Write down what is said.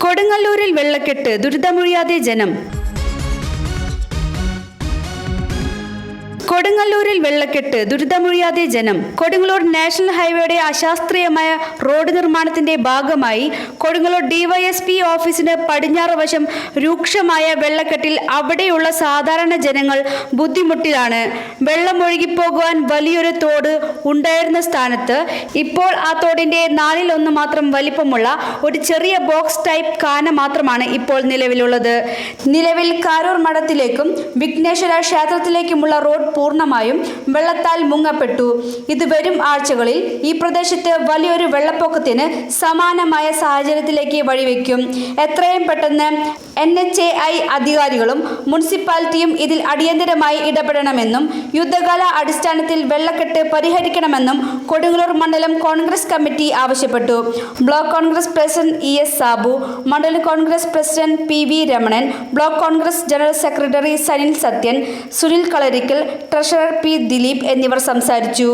കൊടുങ്ങല്ലൂരിൽ വെള്ളക്കെട്ട് ദുരിതമൊഴിയാതെ ജനം. കൊടുങ്ങല്ലൂരിൽ വെള്ളക്കെട്ട് ദുരിതമൊഴിയാതെ ജനം. കൊടുങ്ങല്ലൂർ നാഷണൽ ഹൈവേയുടെ അശാസ്ത്രീയമായ റോഡ് നിർമ്മാണത്തിന്റെ ഭാഗമായി കൊടുങ്ങല്ലൂർ ഡിവൈഎസ്പി ഓഫീസിന് പടിഞ്ഞാറ് വശം രൂക്ഷമായ വെള്ളക്കെട്ടിൽ അവിടെയുള്ള സാധാരണ ജനങ്ങൾ ബുദ്ധിമുട്ടിലാണ്. വെള്ളം ഒഴുകിപ്പോകുവാൻ വലിയൊരു തോട് ഉണ്ടായിരുന്ന സ്ഥാനത്ത് ഇപ്പോൾ ആ തോടിന്റെ 1/4 മാത്രം വലിപ്പമുള്ള ഒരു ചെറിയ ബോക്സ് ടൈപ്പ് കാന മാത്രമാണ് ഇപ്പോൾ നിലവിലുള്ളത്. നിലവിൽ കാരൂർ മഠത്തിലേക്കും വിഘ്നേശ്വര ക്ഷേത്രത്തിലേക്കുമുള്ള റോഡ് പൂർണ്ണമായും വെള്ളത്താൽ മുങ്ങപ്പെട്ടു. ഇത് വരും ആഴ്ചകളിൽ ഈ പ്രദേശത്ത് വലിയൊരു വെള്ളപ്പൊക്കത്തിന് സമാനമായ സാഹചര്യത്തിലേക്ക് വഴിവെക്കും. എത്രയും പെട്ടെന്ന് NHAI അധികാരികളും മുനിസിപ്പാലിറ്റിയും ഇതിൽ അടിയന്തരമായി ഇടപെടണമെന്നും യുദ്ധകാല അടിസ്ഥാനത്തിൽ വെള്ളക്കെട്ട് പരിഹരിക്കണമെന്നും കൊടുങ്ങല്ലൂർ മണ്ഡലം കോൺഗ്രസ് കമ്മിറ്റി ആവശ്യപ്പെട്ടു. Block Congress president ES Sabu, മണ്ഡലം Congress president PV Ramanan, block Congress general secretary Sanil Sathyan, Sunil Kalarikkal, treasurer P Dileep എന്നിവർ സംസാരിച്ചു.